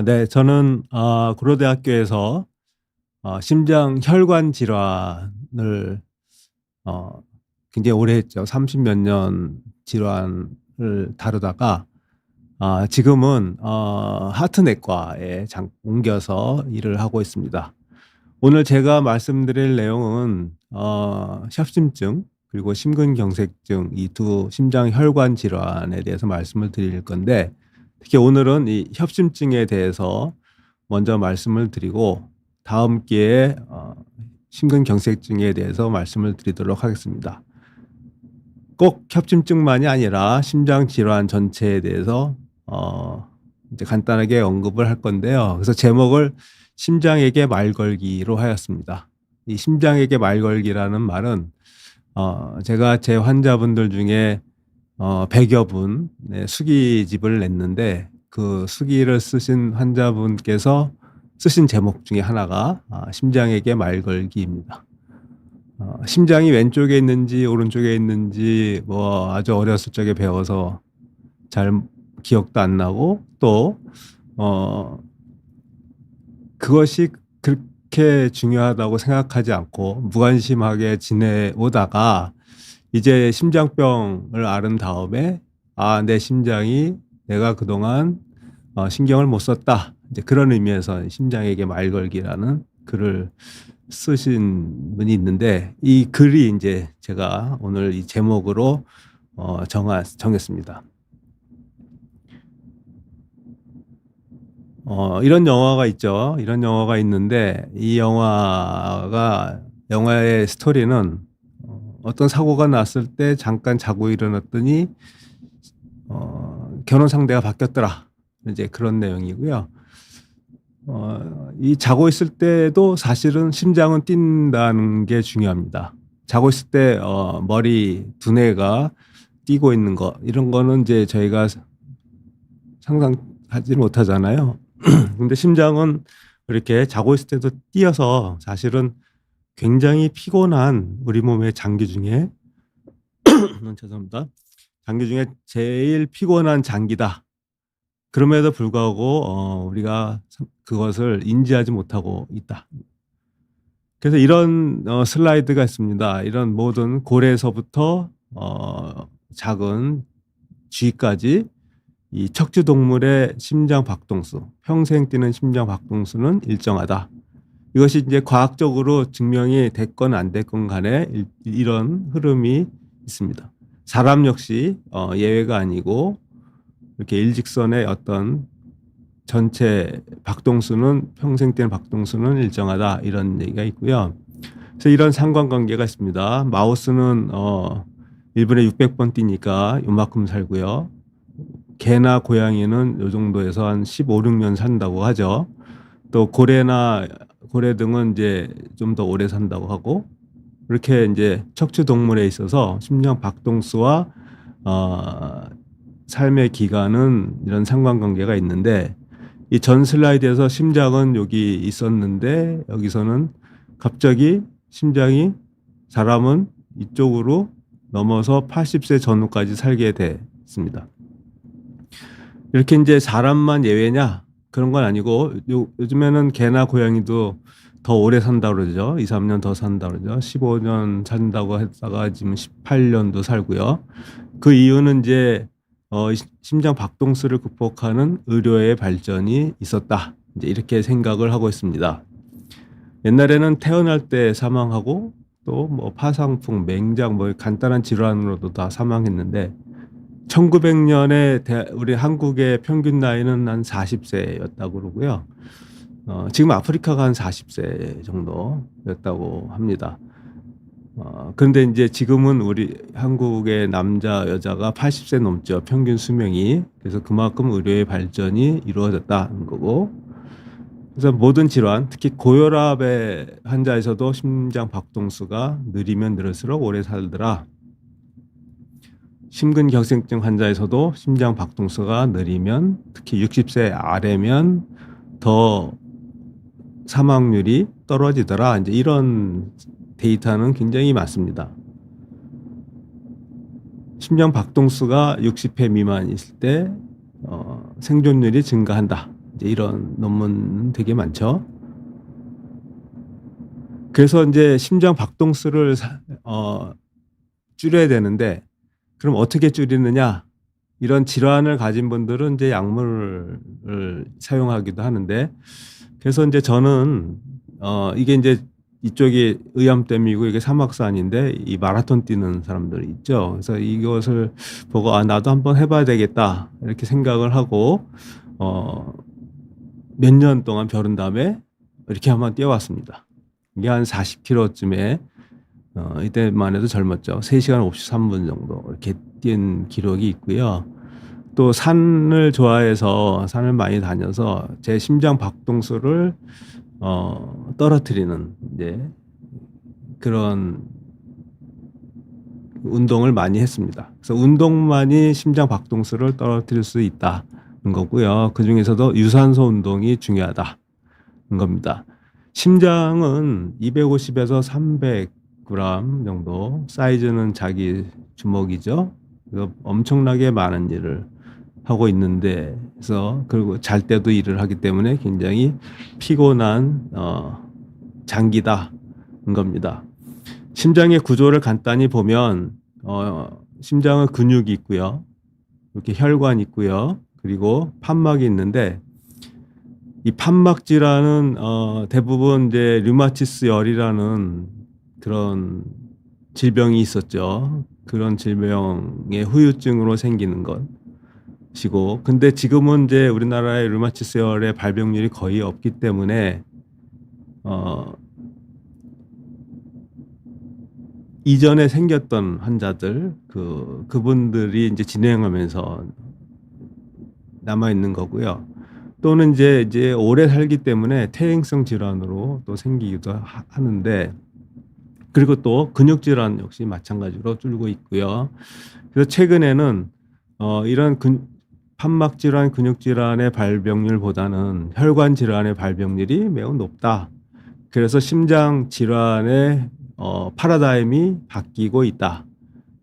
네. 저는 고려대학교에서 심장 혈관 질환을 어 굉장히 오래 했죠. 30몇 년 질환을 다루다가 지금은 하트 내과에 옮겨서 일을 하고 있습니다. 오늘 제가 말씀드릴 내용은 협심증 그리고 심근경색증, 이 두 심장 혈관 질환에 대해서 말씀을 드릴 건데, 특히 오늘은 이 협심증에 대해서 먼저 말씀을 드리고 다음 기회에 심근경색증에 대해서 말씀을 드리도록 하겠습니다. 꼭 협심증만이 아니라 심장 질환 전체에 대해서 이제 간단하게 언급을 할 건데요. 그래서 제목을 심장에게 말 걸기로 하였습니다. 이 심장에게 말 걸기라는 말은 제가 제 환자분들 중에 100여 분의 수기집을 냈는데, 그 수기를 쓰신 환자분께서 쓰신 제목 중에 하나가 심장에게 말 걸기입니다. 심장이 왼쪽에 있는지 오른쪽에 있는지 뭐 아주 어렸을 적에 배워서 잘 기억도 안 나고, 또 그것이 그렇게 중요하다고 생각하지 않고 무관심하게 지내오다가 이제 심장병을 앓은 다음에 내 심장이 내가 그동안 신경을 못 썼다, 이제 그런 의미에서 심장에게 말 걸기라는 글을 쓰신 분이 있는데, 이 글이 이제 제가 오늘 이 제목으로 정했습니다. 이런 영화가 있죠. 이런 영화가 있는데, 이 영화의 스토리는 어떤 사고가 났을 때 잠깐 자고 일어났더니 결혼 상대가 바뀌었더라, 이제 그런 내용이고요. 이 자고 있을 때도 사실은 심장은 뛴다는 게 중요합니다. 자고 있을 때 머리 두뇌가 뛰고 있는 거, 이런 거는 이제 저희가 상상하지 못하잖아요. 근데 심장은 이렇게 자고 있을 때도 뛰어서 사실은 굉장히 피곤한 우리 몸의 장기 중에 죄송합니다. 장기 중에 제일 피곤한 장기다. 그럼에도 불구하고 우리가 그것을 인지하지 못하고 있다. 그래서 이런 슬라이드가 있습니다. 이런 모든 고래에서부터 작은 쥐까지 이 척추 동물의 심장 박동수, 평생 뛰는 심장 박동수는 일정하다. 이것이 이제 과학적으로 증명이 됐건 안 됐건 간에 이런 흐름이 있습니다. 사람 역시 예외가 아니고 이렇게 일직선의 어떤 전체 박동수는, 평생 뛰는 박동수는 일정하다, 이런 얘기가 있고요. 그래서 이런 상관관계가 있습니다. 마우스는 1분에 600번 뛰니까 요만큼 살고요. 개나 고양이는 요 정도에서 한 15, 16년 산다고 하죠. 또 고래 등은 이제 좀 더 오래 산다고 하고, 이렇게 이제 척추 동물에 있어서 심장 박동수와 삶의 기간은 이런 상관관계가 있는데, 이 전 슬라이드에서 심장은 여기 있었는데 여기서는 갑자기 사람은 이쪽으로 넘어서 80세 전후까지 살게 됐습니다. 이렇게 이제 사람만 예외냐? 그런 건 아니고, 요즘에는 개나 고양이도 더 오래 산다고 그러죠. 2, 3년 더 산다고 그러죠. 15년 산다고 했다가 지금 18년도 살고요. 그 이유는 이제 심장 박동수를 극복하는 의료의 발전이 있었다, 이제 이렇게 생각을 하고 있습니다. 옛날에는 태어날 때 사망하고 또 뭐 파상풍, 맹장 뭐 간단한 질환으로도 다 사망했는데, 1900년에 우리 한국의 평균 나이는 한 40세였다고 그러고요. 지금 아프리카가 한 40세 정도였다고 합니다. 그런데 이제 지금은 우리 한국의 남자 여자가 80세 넘죠, 평균 수명이. 그래서 그만큼 의료의 발전이 이루어졌다는 거고, 그래서 모든 질환, 특히 고혈압의 환자에서도 심장 박동수가 느리면 느릴수록 오래 살더라. 심근경색증 환자에서도 심장 박동수가 느리면, 특히 60세 아래면 더 사망률이 떨어지더라, 이제 이런 데이터는 굉장히 많습니다. 심장 박동수가 60회 미만 있을 때 생존율이 증가한다, 이제 이런 논문 되게 많죠. 그래서 이제 심장 박동수를 줄여야 되는데 그럼 어떻게 줄이느냐? 이런 질환을 가진 분들은 이제 약물을 사용하기도 하는데 그래서 이제 저는 이게 이제 이쪽이 의암댐이고 이게 사막산인데 이 마라톤 뛰는 사람들이 있죠. 그래서 이것을 보고 나도 한번 해봐야 되겠다 이렇게 생각을 하고 몇 년 동안 벼른 다음에 이렇게 한번 뛰어왔습니다. 이게 한 40km쯤에 이때만 해도 젊었죠. 3시간 53분 정도 이렇게 뛴 기록이 있고요. 또 산을 좋아해서 산을 많이 다녀서 제 심장 박동수를 떨어뜨리는 이제 그런 운동을 많이 했습니다. 그래서 운동만이 심장 박동수를 떨어뜨릴 수 있다는 거고요. 그 중에서도 유산소 운동이 중요하다는 겁니다. 심장은 250에서 300g 정도, 사이즈는 자기 주먹이죠. 그래서 엄청나게 많은 일을 하고 있는데, 그래서 그리고 잘 때도 일을 하기 때문에 굉장히 피곤한 장기다는 겁니다. 심장의 구조를 간단히 보면 심장은 근육이 있고요, 이렇게 혈관이 있고요, 그리고 판막이 있는데 이 판막 질환은 대부분 이제 류마티스 열이라는 그런 질병이 있었죠. 그런 질병의 후유증으로 생기는 것이고, 근데 지금은 이제 우리나라의 류마티스 열의 발병률이 거의 없기 때문에 이전에 생겼던 환자들 그분들이 이제 진행하면서 남아 있는 거고요. 또는 이제 오래 살기 때문에 퇴행성 질환으로 또 생기기도 하는데, 그리고 또 근육 질환 역시 마찬가지로 줄고 있고요. 그래서 최근에는 이런 판막 질환, 근육 질환의 발병률보다는 혈관 질환의 발병률이 매우 높다. 그래서 심장 질환의 파라다임이 바뀌고 있다.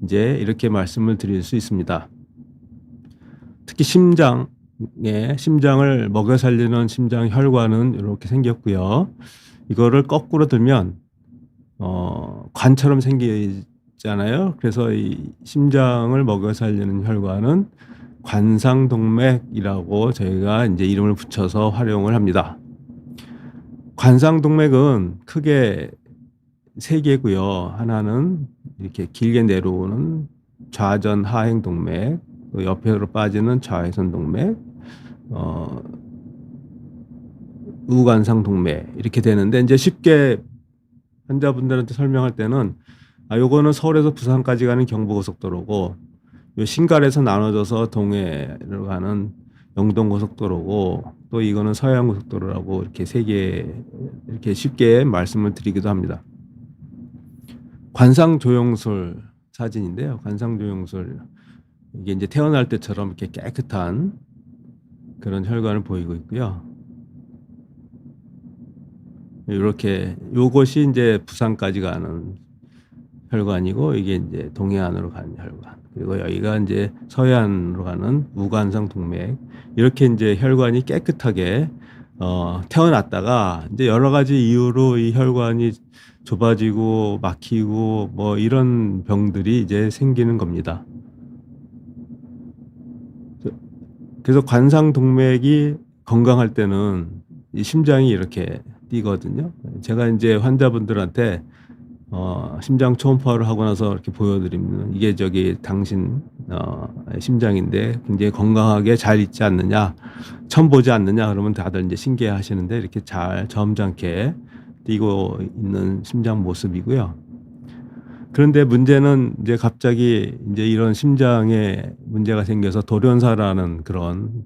이제 이렇게 말씀을 드릴 수 있습니다. 특히 심장을 먹여 살리는 심장 혈관은 이렇게 생겼고요. 이거를 거꾸로 들면 관처럼 생기잖아요. 그래서 이 심장을 먹여 살리는 혈관은 관상동맥이라고 저희가 이제 이름을 붙여서 활용을 합니다. 관상동맥은 크게 3개고요. 하나는 이렇게 길게 내려오는 좌전 하행 동맥, 또 옆으로 빠지는 좌회선 동맥, 우관상 동맥 이렇게 되는데, 이제 쉽게 환자분들한테 설명할 때는 요거는 서울에서 부산까지 가는 경부고속도로고, 요 신갈에서 나눠져서 동해로 가는 영동고속도로고, 또 이거는 서해안고속도로라고 이렇게 3개 이렇게 쉽게 말씀을 드리기도 합니다. 관상조영술 사진인데요. 관상조영술, 이게 이제 태어날 때처럼 이렇게 깨끗한 그런 혈관을 보이고 있고요. 이렇게 요것이 이제 부산까지 가는 혈관이고, 이게 이제 동해안으로 가는 혈관, 그리고 여기가 이제 서해안으로 가는 우관상 동맥. 이렇게 이제 혈관이 깨끗하게 태어났다가 이제 여러 가지 이유로 이 혈관이 좁아지고 막히고 뭐 이런 병들이 이제 생기는 겁니다. 그래서 관상동맥이 건강할 때는 이 심장이 이렇게 뛰거든요. 제가 이제 환자분들한테 심장 초음파를 하고 나서 이렇게 보여드리면, 이게 당신 심장인데 굉장히 건강하게 잘 있지 않느냐, 처음 보지 않느냐, 그러면 다들 이제 신기해 하시는데, 이렇게 잘 점잖게 뛰고 있는 심장 모습이고요. 그런데 문제는 이제 갑자기 이제 이런 심장에 문제가 생겨서 돌연사라는 그런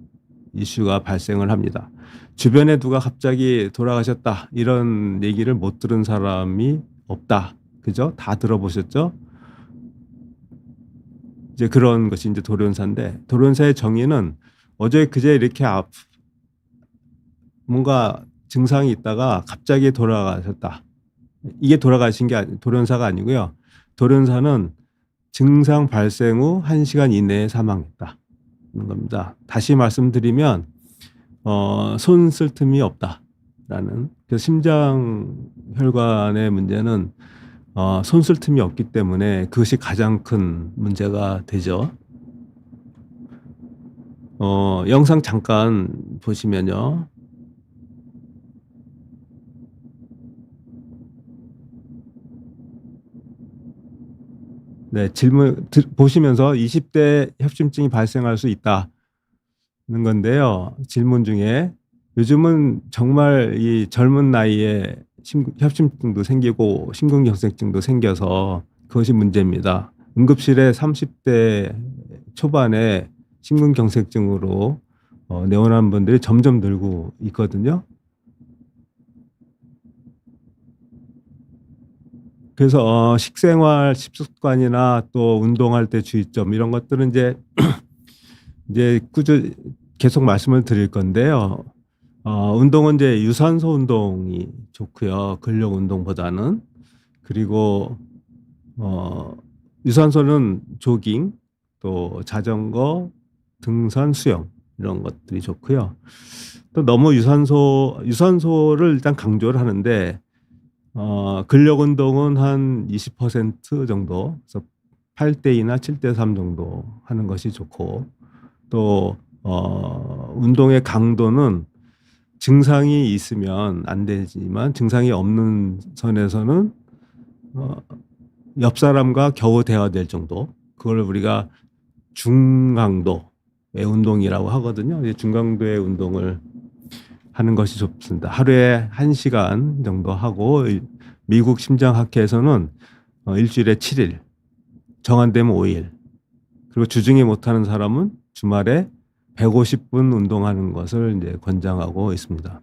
이슈가 발생을 합니다. 주변에 누가 갑자기 돌아가셨다 이런 얘기를 못 들은 사람이 없다. 그죠? 다 들어보셨죠? 이제 그런 것이 이제 돌연사인데, 돌연사의 정의는 어제 그제 이렇게 뭔가 증상이 있다가 갑자기 돌아가셨다. 이게 돌아가신 게 돌연사가 아니고요. 돌연사는 증상 발생 후 1시간 이내에 사망했다는 겁니다. 다시 말씀드리면 손 쓸 틈이 없다라는. 그래서 심장 혈관의 문제는 손 쓸 틈이 없기 때문에 그것이 가장 큰 문제가 되죠. 영상 잠깐 보시면요. 네, 질문 보시면서 20대 협심증이 발생할 수 있다는 건데요. 질문 중에 요즘은 정말 이 젊은 나이에 협심증도 생기고 심근경색증도 생겨서 그것이 문제입니다. 응급실에 30대 초반에 심근경색증으로 내원한 분들이 점점 늘고 있거든요. 그래서 식생활, 식습관이나 또 운동할 때 주의점 이런 것들은 이제 꾸준히 계속 말씀을 드릴 건데요. 운동은 이제 유산소 운동이 좋고요. 근력 운동보다는. 그리고 유산소는 조깅, 또 자전거, 등산, 수영 이런 것들이 좋고요. 또 너무 유산소를 일단 강조를 하는데 근력 운동은 한 20% 정도, 그래서 8대 2나 7대 3 정도 하는 것이 좋고, 또 운동의 강도는 증상이 있으면 안 되지만 증상이 없는 선에서는 옆 사람과 겨우 대화될 정도, 그걸 우리가 중강도의 운동이라고 하거든요. 중강도의 운동을 하는 것이 좋습니다. 하루에 1시간 정도 하고, 미국 심장학회에서는 일주일에 7일, 정한되면 5일, 그리고 주중에 못하는 사람은 주말에 150분 운동하는 것을 이제 권장하고 있습니다.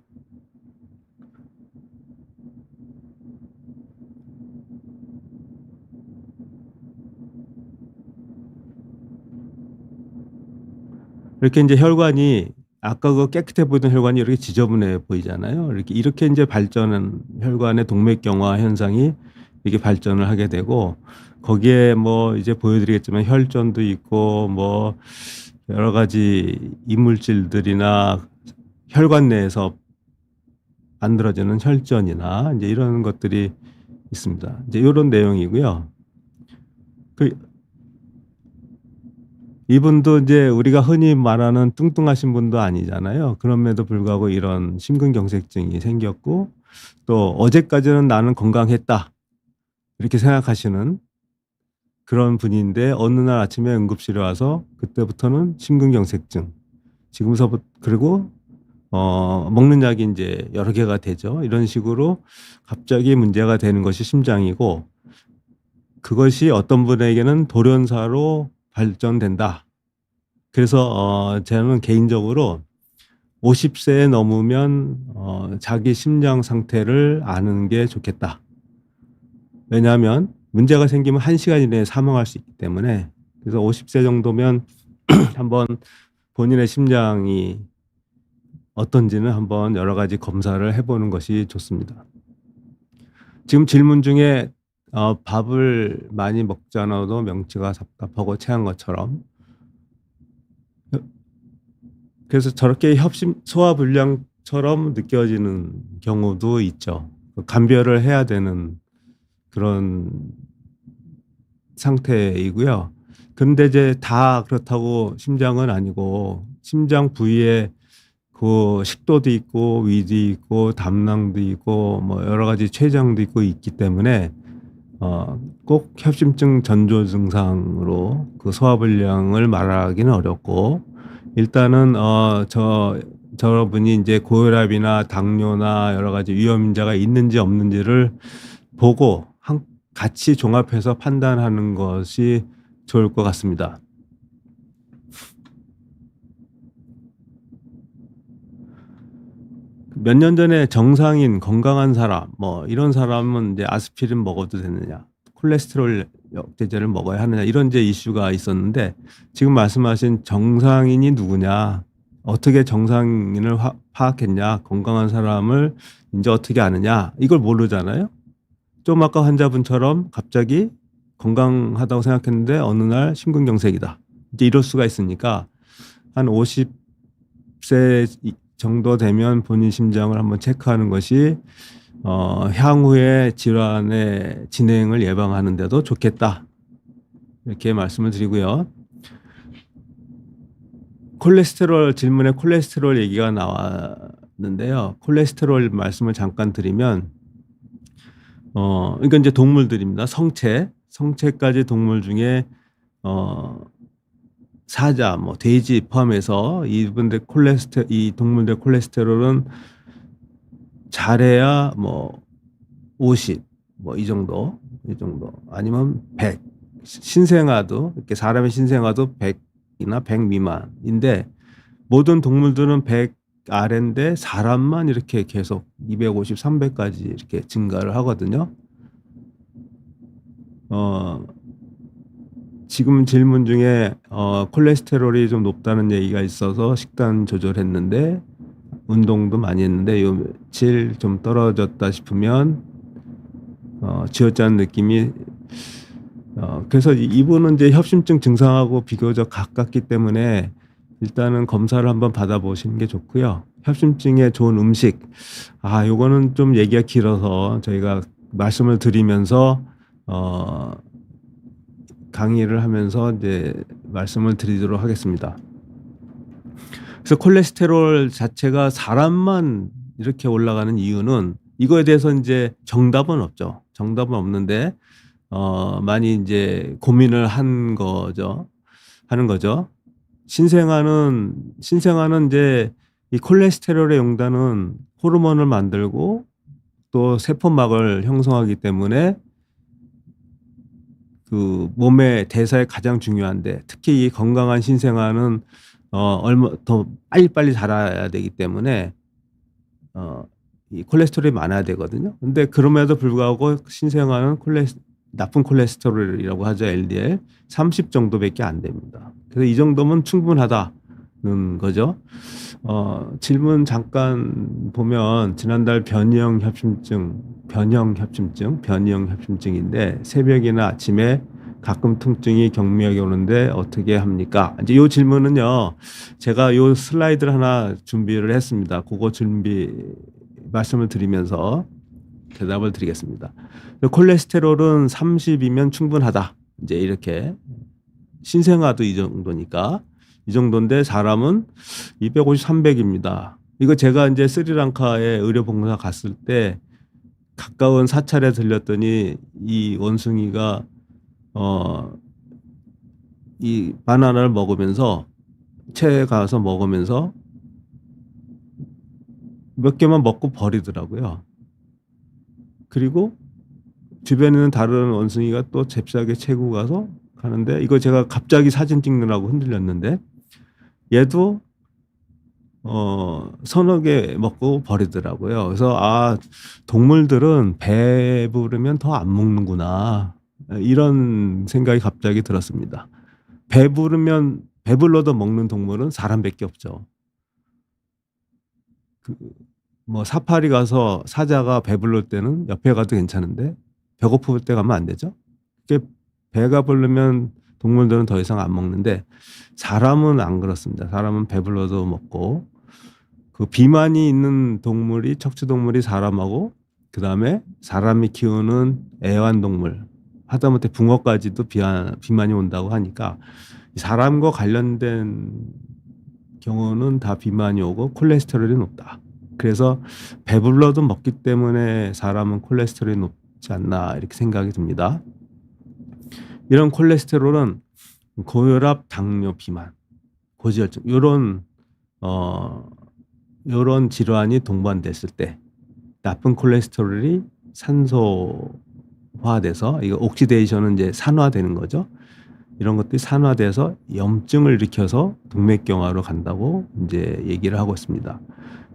이렇게 이제 혈관이, 아까 그 깨끗해 보이던 혈관이 이렇게 지저분해 보이잖아요. 이렇게 이제 발전한 혈관의 동맥경화 현상이 이렇게 발전을 하게 되고, 거기에 뭐 이제 보여드리겠지만 혈전도 있고 뭐 여러 가지 이물질들이나 혈관 내에서 만들어지는 혈전이나 이제 이런 것들이 있습니다. 이제 이런 내용이고요. 이분도 이제 우리가 흔히 말하는 뚱뚱하신 분도 아니잖아요. 그럼에도 불구하고 이런 심근경색증이 생겼고, 또 어제까지는 나는 건강했다 이렇게 생각하시는 그런 분인데, 어느 날 아침에 응급실에 와서 그때부터는 심근경색증, 지금서부터, 그리고 먹는 약이 이제 여러 개가 되죠. 이런 식으로 갑자기 문제가 되는 것이 심장이고, 그것이 어떤 분에게는 돌연사로 발전된다. 그래서 저는 개인적으로 50세에 넘으면 자기 심장 상태를 아는 게 좋겠다. 왜냐하면 문제가 생기면 1시간 이내에 사망할 수 있기 때문에. 그래서 50세 정도면 한번 본인의 심장이 어떤지는 한번 여러 가지 검사를 해보는 것이 좋습니다. 지금 질문 중에 밥을 많이 먹지 않아도 명치가 답답하고 체한 것처럼, 그래서 저렇게 소화불량처럼 느껴지는 경우도 있죠. 감별을 해야 되는 그런 상태이고요. 그런데 이제 다 그렇다고 심장은 아니고, 심장 부위에 그 식도도 있고 위도 있고 담낭도 있고 뭐 여러 가지 췌장도 있고 있기 때문에 꼭 협심증 전조 증상으로 그 소화불량을 말하기는 어렵고, 일단은 저분이 이제 고혈압이나 당뇨나 여러 가지 위험인자가 있는지 없는지를 보고 같이 종합해서 판단하는 것이 좋을 것 같습니다. 몇 년 전에 정상인 건강한 사람, 뭐 이런 사람은 이제 아스피린 먹어도 되느냐, 콜레스테롤 역제제를 먹어야 하느냐, 이런 이제 이슈가 있었는데, 지금 말씀하신 정상인이 누구냐, 어떻게 정상인을 파악했냐, 건강한 사람을 이제 어떻게 아느냐, 이걸 모르잖아요. 좀 아까 환자분처럼 갑자기 건강하다고 생각했는데 어느 날 심근경색이다, 이제 이럴 수가 있으니까 한 50세 정도 되면 본인 심장을 한번 체크하는 것이 향후의 질환의 진행을 예방하는 데도 좋겠다. 이렇게 말씀을 드리고요. 콜레스테롤 질문에 콜레스테롤 얘기가 나왔는데요. 콜레스테롤 말씀을 잠깐 드리면 그러니까 이제 동물들입니다. 성체까지 동물 중에 사자, 뭐 돼지 포함해서 이 동물들 콜레스테롤은 잘해야 뭐 50, 뭐 이 정도 아니면 100. 신생아도 이렇게 사람의 신생아도 100이나 100 미만인데 모든 동물들은 100 아래인데 사람만 이렇게 계속 250, 300까지 이렇게 증가를 하거든요. 지금 질문 중에 콜레스테롤이 좀 높다는 얘기가 있어서 식단 조절했는데 운동도 많이 했는데 요 며칠 좀 떨어졌다 싶으면 쥐어짜는 느낌이 그래서 이분은 이제 협심증 증상하고 비교적 가깝기 때문에 일단은 검사를 한번 받아보시는 게 좋고요. 협심증에 좋은 음식, 요거는 좀 얘기가 길어서 저희가 말씀을 드리면서 강의를 하면서 이제 말씀을 드리도록 하겠습니다. 그래서 콜레스테롤 자체가 사람만 이렇게 올라가는 이유는 이거에 대해서 이제 정답은 없죠. 정답은 없는데 많이 이제 고민을 하는 거죠. 신생아는 이제 이 콜레스테롤의 용단은 호르몬을 만들고 또 세포막을 형성하기 때문에 그 몸의 대사에 가장 중요한데 특히 이 건강한 신생아는 얼마 더 빨리빨리 자라야 되기 때문에 이 콜레스테롤이 많아야 되거든요. 근데 그럼에도 불구하고 신생아는 나쁜 콜레스테롤이라고 하죠. LDL 30 정도밖에 안 됩니다. 그래서 이 정도면 충분하다는 거죠. 질문 잠깐 보면 지난달 변이형 협심증인데 새벽이나 아침에 가끔 통증이 경미하게 오는데 어떻게 합니까? 이제 이 질문은요, 제가 이 슬라이드를 하나 준비를 했습니다. 그거 말씀을 드리면서 대답을 드리겠습니다. 콜레스테롤은 30이면 충분하다. 이제 이렇게 신생아도 이 정도니까 이 정도인데 사람은 250, 300입니다. 이거 제가 이제 스리랑카에 의료봉사 갔을 때 가까운 사찰에 들렸더니 이 원숭이가 이 바나나를 먹으면서 채에 가서 먹으면서 몇 개만 먹고 버리더라고요. 그리고 주변에 있는 다른 원숭이가 또 잽싸게 채고 가서 가는데 이거 제가 갑자기 사진 찍느라고 흔들렸는데 얘도 서너 개 먹고 버리더라고요. 그래서 동물들은 배부르면 더 안 먹는구나 이런 생각이 갑자기 들었습니다. 배불러도 먹는 동물은 사람밖에 없죠. 뭐 사파리 가서 사자가 배부를 때는 옆에 가도 괜찮은데 배고플 때 가면 안 되죠. 배가 부르면 동물들은 더 이상 안 먹는데 사람은 안 그렇습니다. 사람은 배불러도 먹고 그 비만이 있는 동물이 척추동물이 사람하고 그다음에 사람이 키우는 애완동물 하다못해 붕어까지도 비만이 온다고 하니까 사람과 관련된 경우는 다 비만이 오고 콜레스테롤이 높다. 그래서 배불러도 먹기 때문에 사람은 콜레스테롤이 높지 않나 이렇게 생각이 듭니다. 이런 콜레스테롤은 고혈압, 당뇨, 비만, 고지혈증 이런 질환이 동반됐을 때 나쁜 콜레스테롤이 산소화돼서 이거 옥시데이션은 이제 산화되는 거죠. 이런 것들이 산화돼서 염증을 일으켜서 동맥경화로 간다고 이제 얘기를 하고 있습니다.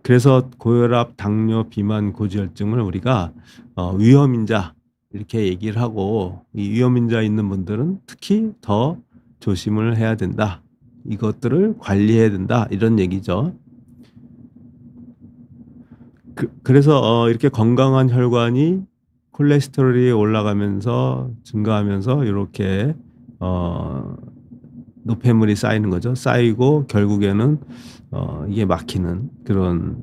그래서 고혈압, 당뇨, 비만, 고지혈증을 우리가 위험인자 이렇게 얘기를 하고 이 위험인자 있는 분들은 특히 더 조심을 해야 된다. 이것들을 관리해야 된다. 이런 얘기죠. 그래서 이렇게 건강한 혈관이 콜레스테롤이 올라가면서 증가하면서 이렇게 노폐물이 쌓이는 거죠. 쌓이고 결국에는 이게 막히는 그런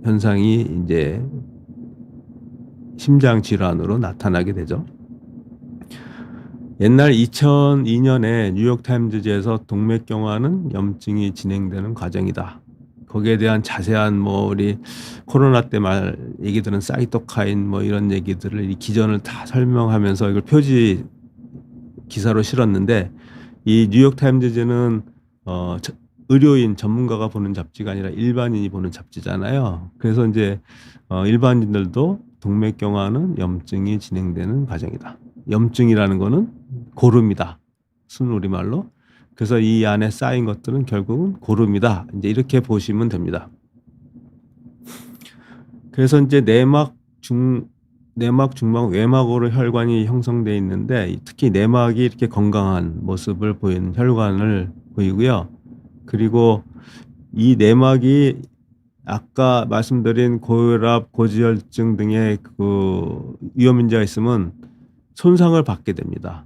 현상이 이제 심장 질환으로 나타나게 되죠. 옛날 2002년에 뉴욕타임즈지에서 동맥경화는 염증이 진행되는 과정이다. 거기에 대한 자세한 우리 코로나 때 얘기들은 사이토카인 이런 얘기들을 이 기전을 다 설명하면서 이걸 표지 기사로 실었는데, 이 뉴욕타임즈지는 의료인 전문가가 보는 잡지가 아니라 일반인이 보는 잡지잖아요. 그래서 이제 일반인들도 동맥경화는 염증이 진행되는 과정이다. 염증이라는 거는 고름이다. 순우리말로. 그래서 이 안에 쌓인 것들은 결국은 고름이다. 이제 이렇게 보시면 됩니다. 그래서 이제 내막, 중막, 외막으로 혈관이 형성되어 있는데, 특히 내막이 이렇게 건강한 모습을 보이는 혈관을 보이고요. 그리고 이 내막이 아까 말씀드린 고혈압, 고지혈증 등의 그 위험 인자가 있으면 손상을 받게 됩니다.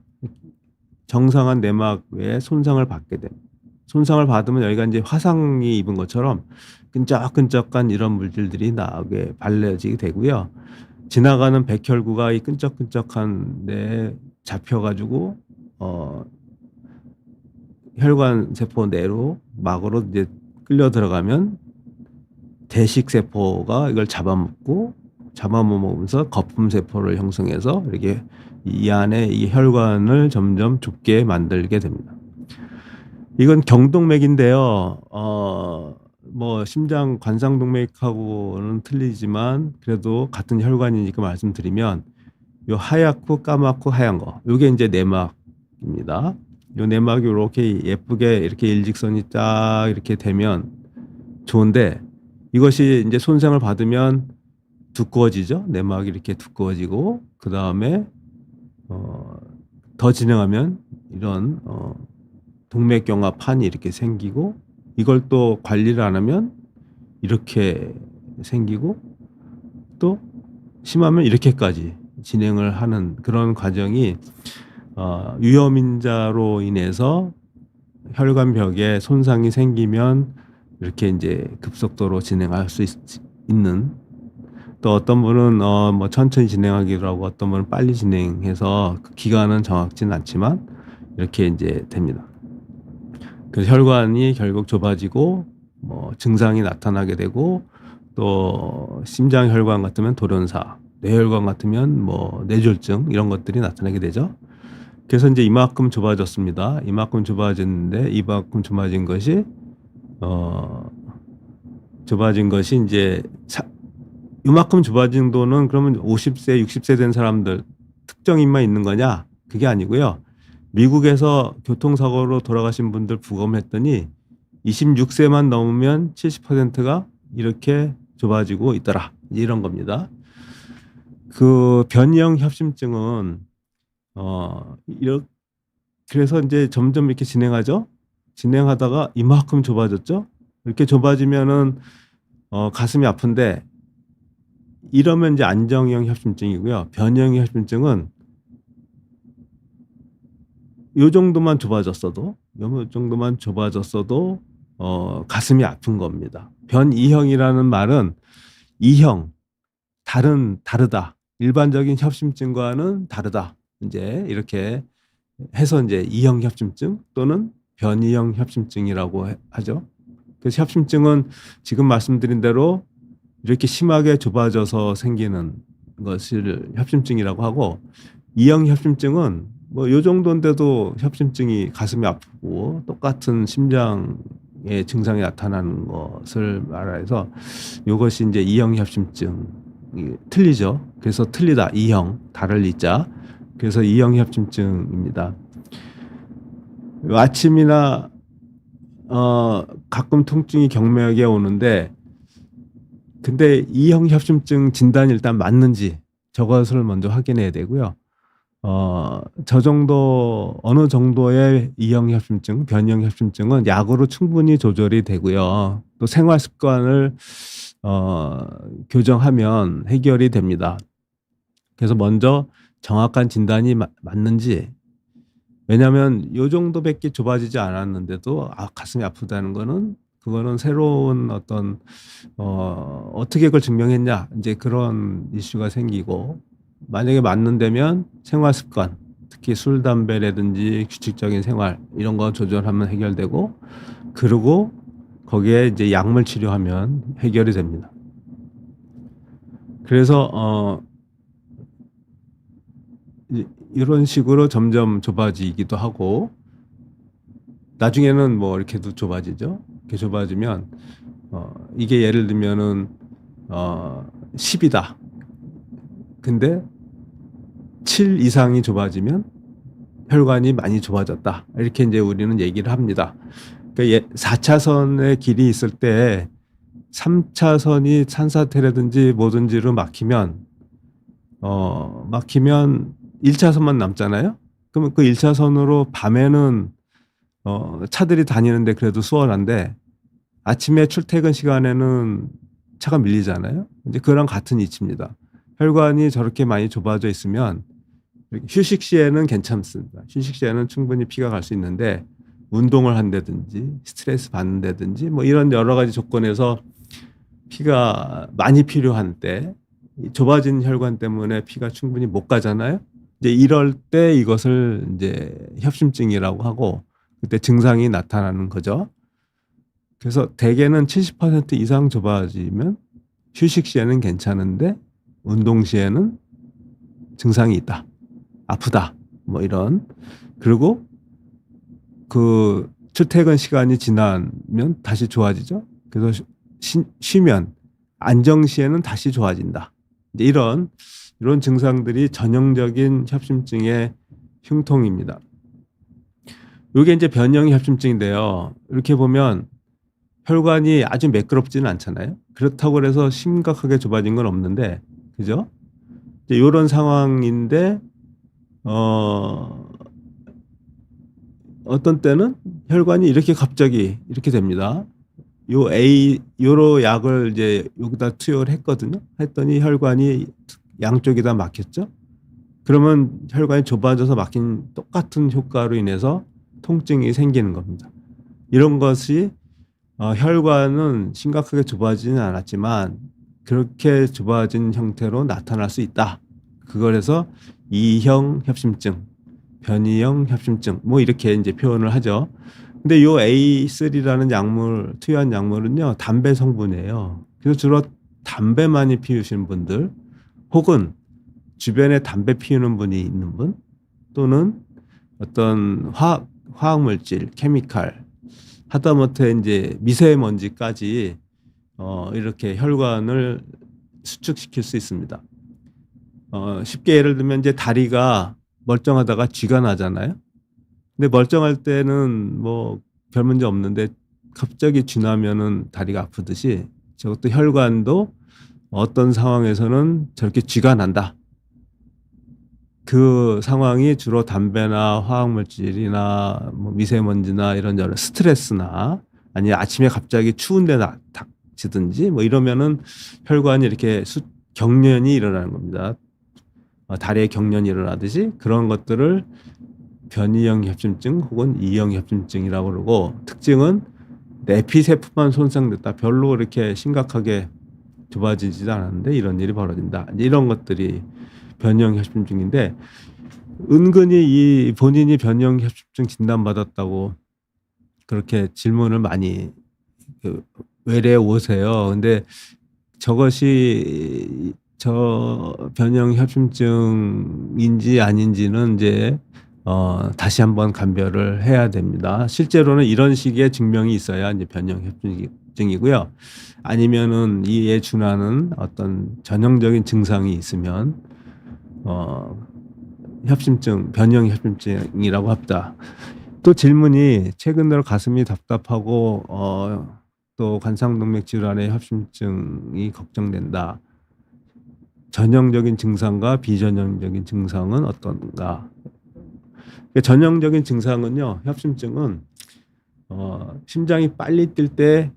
정상한 내막 외에 손상을 받게 됩니다. 손상을 받으면 여기가 이제 화상이 입은 것처럼 끈적끈적한 이런 물질들이 나오게 발려지게 되고요. 지나가는 백혈구가 이 끈적끈적한 데 잡혀가지고 혈관 세포 내로 막으로 이제 끌려 들어가면 대식 세포가 이걸 잡아먹으면서 거품 세포를 형성해서 이렇게 이 안에 이 혈관을 점점 좁게 만들게 됩니다. 이건 경동맥인데요. 심장 관상동맥하고는 틀리지만 그래도 같은 혈관이니까 말씀드리면, 요 하얗고 까맣고 하얀 거, 요게 이제 내막입니다. 요 내막이 이렇게 예쁘게 이렇게 일직선이 딱 이렇게 되면 좋은데, 이것이 이제 손상을 받으면 두꺼워지죠. 내막이 이렇게 두꺼워지고, 그 다음에 더 진행하면 이런 동맥경화판이 이렇게 생기고, 이걸 또 관리를 안 하면 이렇게 생기고, 또 심하면 이렇게까지 진행을 하는 그런 과정이 위험인자로 인해서 혈관벽에 손상이 생기면 이렇게 이제 급속도로 진행할 수 있는, 또 어떤 분은 천천히 진행하기도 하고 어떤 분은 빨리 진행해서 그 기간은 정확지는 않지만 이렇게 이제 됩니다. 그래서 혈관이 결국 좁아지고 증상이 나타나게 되고, 또 심장 혈관 같으면 돌연사, 뇌혈관 같으면 뇌졸중 이런 것들이 나타나게 되죠. 그래서 이제 이만큼 좁아졌습니다. 이만큼 좁아졌는데, 이만큼 좁아진 것이 이제 이만큼 좁아진 정도는 그러면 50세, 60세 된 사람들 특정인만 있는 거냐? 그게 아니고요. 미국에서 교통사고로 돌아가신 분들 부검했더니 26세만 넘으면 70%가 이렇게 좁아지고 있더라. 이런 겁니다. 그 변이형 협심증은 그래서 이제 점점 이렇게 진행하죠. 진행하다가 이만큼 좁아졌죠. 이렇게 좁아지면은 가슴이 아픈데, 이러면 이제 안정형 협심증이고요. 변이형 협심증은 요 정도만 좁아졌어도 가슴이 아픈 겁니다. 변이형이라는 말은 이형, 다르다. 일반적인 협심증과는 다르다. 이제 이렇게 해서 이제 이형 협심증 또는 변이형 협심증이라고 하죠. 그래서 협심증은 지금 말씀드린 대로 이렇게 심하게 좁아져서 생기는 것을 협심증이라고 하고, 이형 협심증은 요 정도인데도 협심증이 가슴이 아프고 똑같은 심장의 증상이 나타나는 것을 말해서 이것이 이제 이형 협심증. 틀리죠. 그래서 틀리다. 이형, 다를 이자. 그래서 이형 협심증입니다. 아침이나 가끔 통증이 경맥에 오는데, 근데 이형 협심증 진단이 일단 맞는지 저것을 먼저 확인해야 되고요. 어느 정도의 이형 협심증, 변이형 협심증은 약으로 충분히 조절이 되고요. 또 생활 습관을 교정하면 해결이 됩니다. 그래서 먼저 정확한 진단이 맞는지, 왜냐하면 요 정도밖에 좁아지지 않았는데도 가슴이 아프다는 거는 그거는 새로운 어떤 어떻게 그걸 증명했냐 이제 그런 이슈가 생기고 만약에 맞는다면 생활 습관 특히 술 담배라든지 규칙적인 생활 이런 거 조절하면 해결되고 그리고 거기에 이제 약물 치료하면 해결이 됩니다. 그래서 이런 식으로 점점 좁아지기도 하고 나중에는 뭐 이렇게도 좁아지죠. 이렇게 좁아지면 이게 예를 들면은 10이다. 근데 7 이상이 좁아지면 혈관이 많이 좁아졌다. 이렇게 이제 우리는 얘기를 합니다. 그러니까 4차선의 길이 있을 때 3차선이 산사태라든지 뭐든지로 막히면 1차선만 남잖아요. 그러면 그 1차선으로 밤에는 차들이 다니는데 그래도 수월한데 아침에 출퇴근 시간에는 차가 밀리잖아요. 이제 그랑 같은 이치입니다. 혈관이 저렇게 많이 좁아져 있으면 휴식 시에는 괜찮습니다. 휴식 시에는 충분히 피가 갈 수 있는데 운동을 한다든지 스트레스 받는다든지 뭐 이런 여러 가지 조건에서 피가 많이 필요한 때 좁아진 혈관 때문에 피가 충분히 못 가잖아요. 이제 이럴 때 이것을 이제 협심증이라고 하고 그때 증상이 나타나는 거죠. 그래서 대개는 70% 이상 좁아지면 휴식 시에는 괜찮은데 운동 시에는 증상이 있다. 아프다. 뭐 이런. 그리고 그 출퇴근 시간이 지나면 다시 좋아지죠. 그래서 쉬면 안정 시에는 다시 좋아진다. 이제 이런 증상들이 전형적인 협심증의 흉통입니다. 이게 이제 변형 협심증인데요. 이렇게 보면 혈관이 아주 매끄럽지는 않잖아요. 그렇다고 해서 심각하게 좁아진 건 없는데, 그죠? 이제 이런 상황인데, 어떤 때는 혈관이 이렇게 갑자기 이렇게 됩니다. 요로 약을 이제 여기다 투여를 했거든요. 했더니 혈관이 양쪽이 다 막혔죠. 그러면 혈관이 좁아져서 막힌 똑같은 효과로 인해서 통증이 생기는 겁니다. 이런 것이 혈관은 심각하게 좁아지는 않았지만 그렇게 좁아진 형태로 나타날 수 있다. 그걸 해서 2형 협심증, 변이형 협심증 뭐 이렇게 이제 표현을 하죠. 근데 요 A3라는 약물, 투여한 약물은요, 담배 성분이에요. 그래서 주로 담배 많이 피우시는 분들 혹은 주변에 담배 피우는 분이 있는 분 또는 어떤 화학물질, 케미칼 하다못해 이제 미세먼지까지 이렇게 혈관을 수축시킬 수 있습니다. 쉽게 예를 들면 이제 다리가 멀쩡하다가 쥐가 나잖아요. 근데 멀쩡할 때는 뭐 별 문제 없는데 갑자기 쥐 나면은 다리가 아프듯이 저것도 혈관도 어떤 상황에서는 저렇게 쥐가 난다. 그 상황이 주로 담배나 화학물질이나 뭐 미세먼지나 이런 여러 스트레스나 아니 아침에 갑자기 추운데 닥치든지 뭐 이러면은 혈관이 이렇게 경련이 일어나는 겁니다. 다리에 경련이 일어나듯이 그런 것들을 변이형 협심증 혹은 2형 협심증이라고 그러고 특징은 내피세포만 손상됐다. 별로 그렇게 심각하게 좁아지지도 않았는데 이런 일이 벌어진다. 이런 것들이 변형 협심증인데 은근히 이 본인이 변형 협심증 진단받았다고 그렇게 질문을 많이 외래에 오세요. 근데 저것이 변형 협심증인지 아닌지는 이제 다시 한번 감별을 해야 됩니다. 실제로는 이런 식의 증명이 있어야 이제 변형 협심증이고요. 아니면은 이에 준하는 어떤 전형적인 증상이 있으면 협심증, 변형 협심증이라고 합니다. 또 질문이 최근 들어 가슴이 답답하고 또 관상동맥 질환의 협심증이 걱정된다. 전형적인 증상과 비전형적인 증상은 어떤가? 전형적인 증상은요, 협심증은 심장이 빨리 뛸 때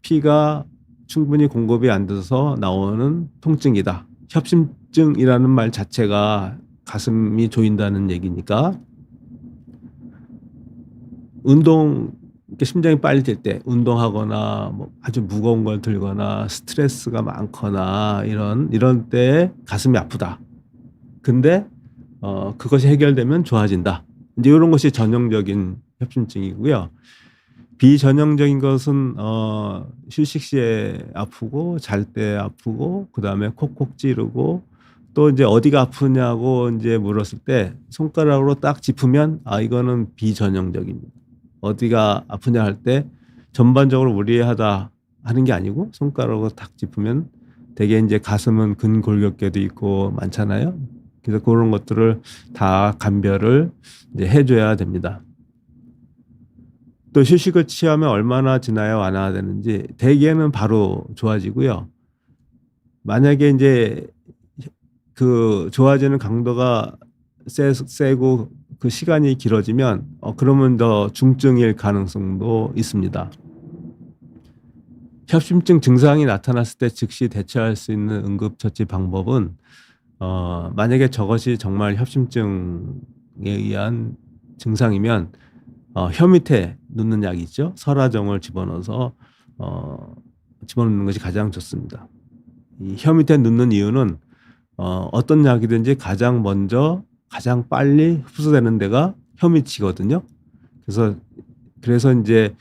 피가 충분히 공급이 안 돼서 나오는 통증이다. 협심증이라는 말 자체가 가슴이 조인다는 얘기니까 운동 이렇게 심장이 빨리 뛸 때 운동하거나 뭐 아주 무거운 걸 들거나 스트레스가 많거나 이런 때에 가슴이 아프다. 근데 그것이 해결되면 좋아진다. 이제 이런 것이 전형적인 협심증이고요. 비전형적인 것은 휴식 시에 아프고 잘 때 아프고 그다음에 콕콕 찌르고 또 이제 어디가 아프냐고 이제 물었을 때 손가락으로 딱 짚으면 이거는 비전형적입니다. 어디가 아프냐 할 때 전반적으로 무리하다 하는 게 아니고 손가락으로 딱 짚으면 되게 이제 가슴은 근골격계도 있고 많잖아요. 그래서 그런 것들을 다 감별을 이제 해줘야 됩니다. 또 휴식을 취하면 얼마나 지나야 완화되는지 대개는 바로 좋아지고요. 만약에 이제 그 좋아지는 강도가 세고 그 시간이 길어지면 그러면 더 중증일 가능성도 있습니다. 협심증 증상이 나타났을 때 즉시 대처할 수 있는 응급처치 방법은 만약에 저것이 정말 협심증에 의한 증상이면 혀 밑에 넣는 약이 있죠. 설화정을 집어넣어서 집어넣는 것이 가장 좋습니다. 이 혀 밑에 넣는 이유는 어떤 약이든지 가장 먼저 가장 빨리 흡수되는 데가 혀 밑이거든요. 그래서 이제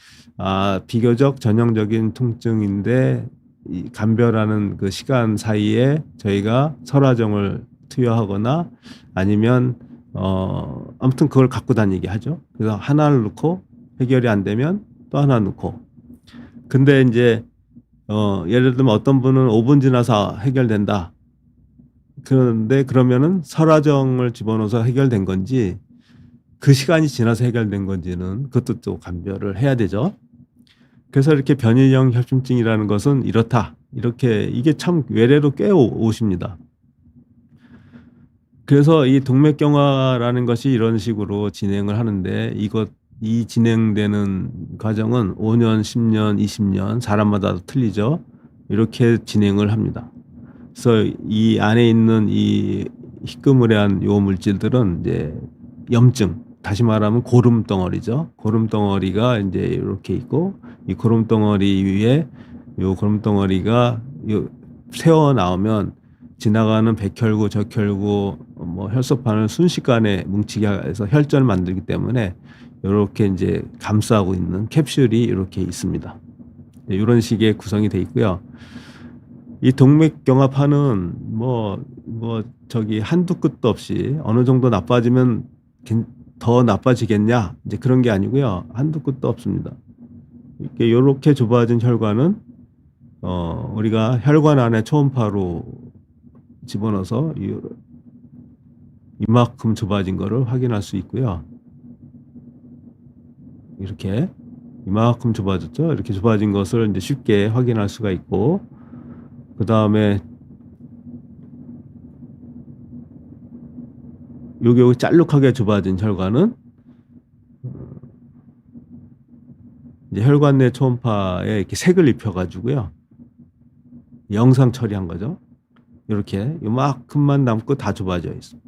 비교적 전형적인 통증인데 이 감별하는 그 시간 사이에 저희가 설화정을 투여하거나 아니면 아무튼 그걸 갖고 다니게 하죠. 그래서 하나를 넣고 해결이 안 되면 또 하나 넣고. 근데 이제 예를 들면 어떤 분은 5분 지나서 해결된다. 그런데 그러면은 설화정을 집어넣어서 해결된 건지 그 시간이 지나서 해결된 건지는 그것도 또 감별을 해야 되죠. 그래서 이렇게 변이형 협심증이라는 것은 이렇다. 이게 참 외래로 꽤 오십니다. 그래서 이 동맥경화라는 것이 이런 식으로 진행을 하는데 이 진행되는 과정은 5년, 10년, 20년 사람마다 틀리죠. 이렇게 진행을 합니다. 그래서 이 안에 있는 이 희끄무레한 요 물질들은 이제 염증, 다시 말하면 고름 덩어리죠. 고름 덩어리가 이제 이렇게 있고 이 고름 덩어리 위에 요 고름 덩어리가 새어 나오면 지나가는 백혈구, 적혈구, 뭐 혈소판을 순식간에 뭉치게 해서 혈전을 만들기 때문에 이렇게 이제 감싸고 있는 캡슐이 이렇게 있습니다. 이런 식의 구성이 돼 있고요. 이 동맥경화판은 한두 끝도 없이 어느 정도 나빠지면 더 나빠지겠냐 이제 그런 게 아니고요. 한두 끝도 없습니다. 이렇게 좁아진 혈관은 우리가 혈관 안에 초음파로 집어넣어서 이만큼 좁아진 거를 확인할 수 있고요. 이렇게 이만큼 좁아졌죠. 이렇게 좁아진 것을 이제 쉽게 확인할 수가 있고, 그 다음에 여기 짤룩하게 좁아진 혈관은 이제 혈관 내 초음파에 이렇게 색을 입혀가지고요. 영상 처리한 거죠. 이렇게 이만큼만 남고 다 좁아져 있습니다.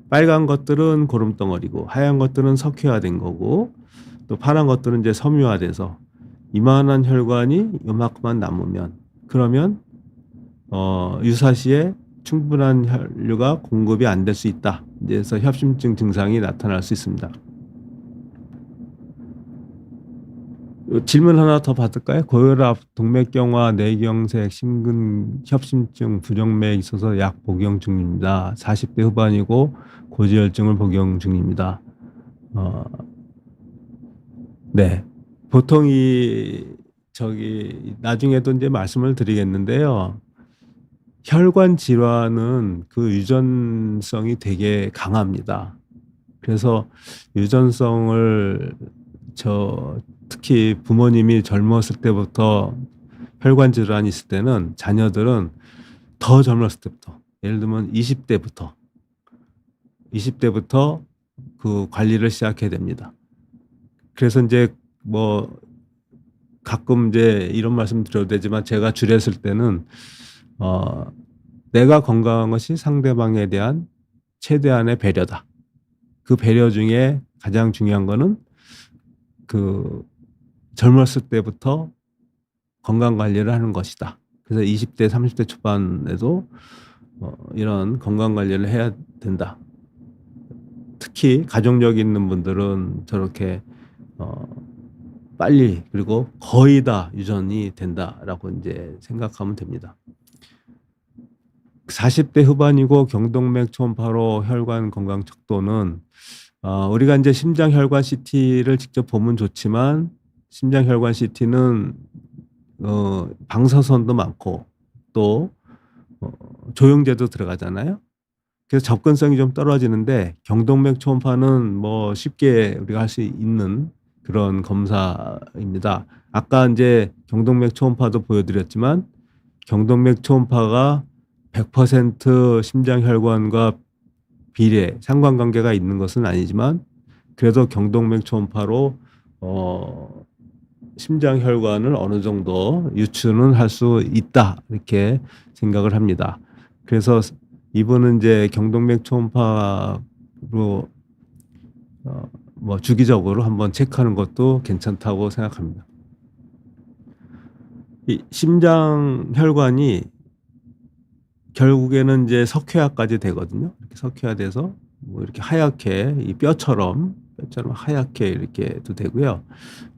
빨간 것들은 고름덩어리고 하얀 것들은 석회화된 거고 또 파란 것들은 이제 섬유화돼서 이만한 혈관이 이만큼만 남으면 그러면 유사시에 충분한 혈류가 공급이 안 될 수 있다. 그래서 협심증 증상이 나타날 수 있습니다. 질문 하나 더 받을까요? 고혈압, 동맥경화, 뇌경색, 심근, 협심증, 부정맥 있어서 약 복용 중입니다. 40대 후반이고 고지혈증을 복용 중입니다. 네. 보통 나중에도 이제 말씀을 드리겠는데요. 혈관 질환은 그 유전성이 되게 강합니다. 그래서 유전성을 특히 부모님이 젊었을 때부터 혈관 질환이 있을 때는 자녀들은 더 젊었을 때부터 예를 들면 20대부터 그 관리를 시작해야 됩니다. 그래서 이제 가끔 이제 이런 말씀 드려도 되지만 제가 줄였을 때는 내가 건강한 것이 상대방에 대한 최대한의 배려다. 그 배려 중에 가장 중요한 거는 그 젊었을 때부터 건강 관리를 하는 것이다. 그래서 20대, 30대 초반에도 이런 건강 관리를 해야 된다. 특히 가족력 있는 분들은 저렇게 빨리 그리고 거의 다 유전이 된다라고 이제 생각하면 됩니다. 40대 후반이고 경동맥 초음파로 혈관 건강 척도는 우리가 이제 심장 혈관 CT를 직접 보면 좋지만 심장 혈관 CT는 방사선도 많고 또 조영제도 들어가잖아요. 그래서 접근성이 좀 떨어지는데 경동맥 초음파는 뭐 쉽게 우리가 할 수 있는 그런 검사입니다. 아까 이제 경동맥 초음파도 보여드렸지만 경동맥 초음파가 100% 심장 혈관과 비례 상관관계가 있는 것은 아니지만 그래도 경동맥 초음파로 심장 혈관을 어느 정도 유추는 할 수 있다 이렇게 생각을 합니다. 그래서 이분은 이제 경동맥 초음파로 뭐 주기적으로 한번 체크하는 것도 괜찮다고 생각합니다. 이 심장 혈관이 결국에는 이제 석회화까지 되거든요. 이렇게 석회화돼서 뭐 이렇게 하얗게 이 뼈처럼 하얗게 이렇게도 되고요.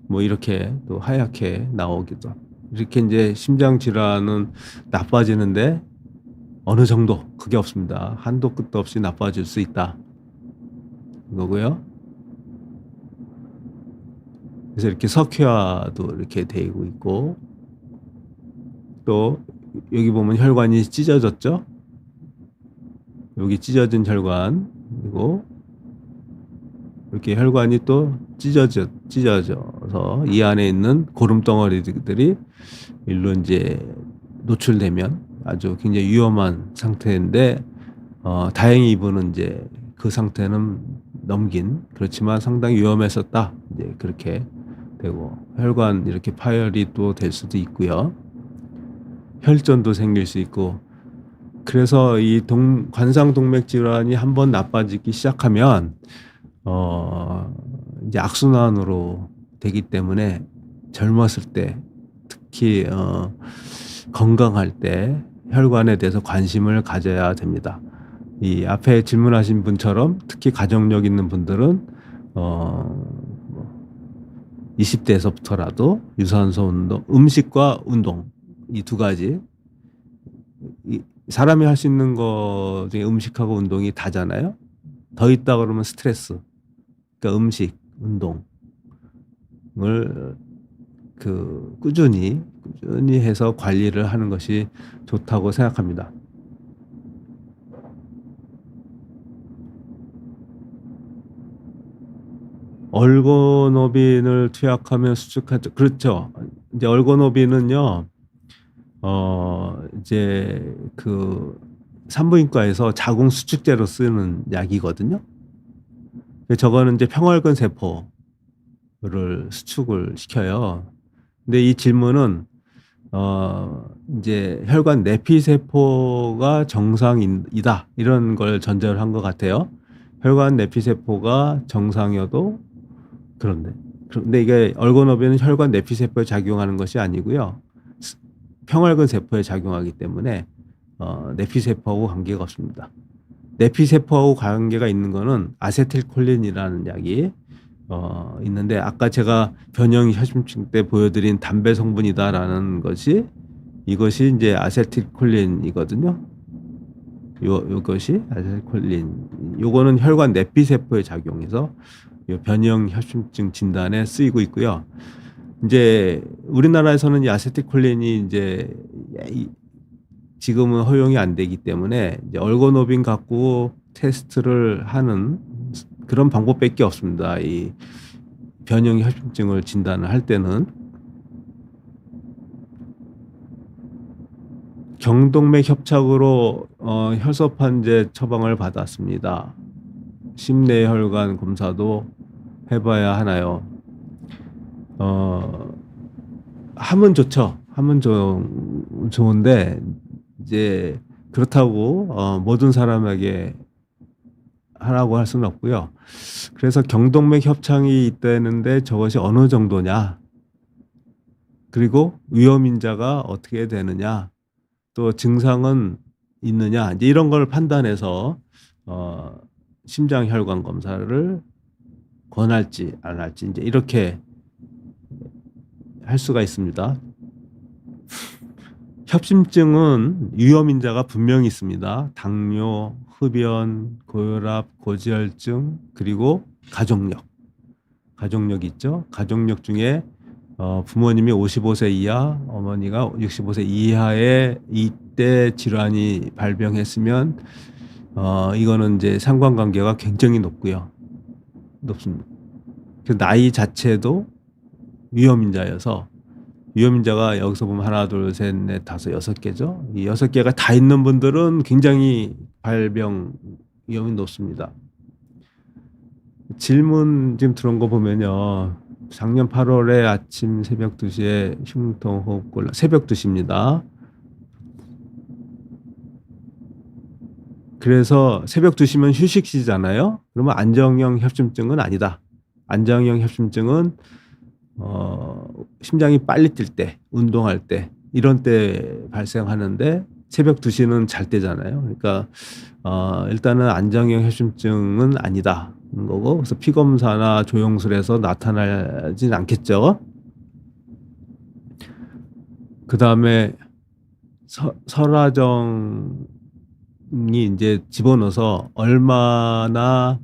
뭐 이렇게 또 하얗게 나오기도. 이렇게 이제 심장 질환은 나빠지는데 어느 정도 그게 없습니다. 한도 끝도 없이 나빠질 수 있다. 거고요. 그래서 이렇게 석회화도 이렇게 되고 있고 또 여기 보면 혈관이 찢어졌죠. 여기 찢어진 혈관 그리고 이렇게 혈관이 또 찢어져서 이 안에 있는 고름 덩어리들이 일로 이제 노출되면 아주 굉장히 위험한 상태인데 다행히 이분은 이제 그 상태는 넘긴 그렇지만 상당히 위험했었다 이제 그렇게 되고 혈관 이렇게 파열이 또 될 수도 있고요. 혈전도 생길 수 있고 그래서 이 관상동맥 질환이 한번 나빠지기 시작하면 이제 악순환으로 되기 때문에 젊었을 때 특히 건강할 때 혈관에 대해서 관심을 가져야 됩니다. 이 앞에 질문하신 분처럼 특히 가족력 있는 분들은 20대에서부터라도 유산소 운동, 음식과 운동 이 두 가지 사람이 할 수 있는 것 중에 음식하고 운동이 다잖아요. 더 있다 그러면 스트레스. 그러니까 음식, 운동을 꾸준히 해서 관리를 하는 것이 좋다고 생각합니다. 얼고노빈을 투약하면 수축하죠. 그렇죠. 이제 얼고노빈은요, 이제 그 산부인과에서 자궁 수축제로 쓰는 약이거든요. 저거는 이제 평혈근 세포를 수축을 시켜요. 근데 이 질문은 이제 혈관 내피 세포가 정상이다 이런 걸 전제를 한 것 같아요. 혈관 내피 세포가 정상이어도 그런데 이게 얼고노빈은 혈관 내피 세포에 작용하는 것이 아니고요. 평혈근 세포에 작용하기 때문에 내피 세포하고 관계가 없습니다. 내피 세포하고 관계가 있는 거는 아세틸콜린이라는 약이 있는데 아까 제가 변형 혈심증 때 보여드린 담배 성분이다라는 것이 이것이 이제 아세틸콜린이거든요. 요것이 아세틸콜린. 요거는 혈관 내피 세포에 작용해서 요 변형 혈심증 진단에 쓰이고 있고요. 이제 우리나라에서는 이 아세틸콜린이 이제 지금은 허용이 안 되기 때문에 이제 얼고노빈 갖고 테스트를 하는 그런 방법밖에 없습니다. 이 변형 혈심증을 진단을 할 때는 경동맥 협착으로 혈소판제 처방을 받았습니다. 심내혈관 검사도 해봐야 하나요? 하면 좋죠. 하면 좋은데 이제 그렇다고 모든 사람에게 하라고 할 수는 없고요. 그래서 경동맥 협착이 있다는데 저것이 어느 정도냐, 그리고 위험인자가 어떻게 되느냐, 또 증상은 있느냐, 이제 이런 걸 판단해서 심장 혈관 검사를 권할지 안 할지 이제 이렇게 할 수가 있습니다. 협심증은 위험인자가 분명히 있습니다. 당뇨, 흡연, 고혈압, 고지혈증, 그리고 가족력. 가족력 있죠. 가족력 중에 부모님이 55세 이하, 어머니가 65세 이하의 이때 질환이 발병했으면 이거는 이제 상관관계가 굉장히 높습니다. 그 나이 자체도 위험인자여서, 위험인자가 여기서 보면 하나, 둘, 셋, 넷, 다섯, 6개죠. 이 6개가 다 있는 분들은 굉장히 발병 위험이 높습니다. 질문 지금 들어온 거 보면요. 작년 8월에 아침 새벽 2시에 흉통, 호흡곤란, 새벽 2시입니다. 그래서 새벽 2시면 휴식 시잖아요. 그러면 안정형 협심증은 아니다. 안정형 협심증은 심장이 빨리 뛸 때, 운동할 때, 이런 때 발생하는데 새벽 2시는 잘 때잖아요. 그러니까 일단은 안정형 협심증은 아니다 거고, 그래서 피검사나 조영술에서 나타나진 않겠죠. 그 다음에 설화정이 이제 집어넣어서 얼마나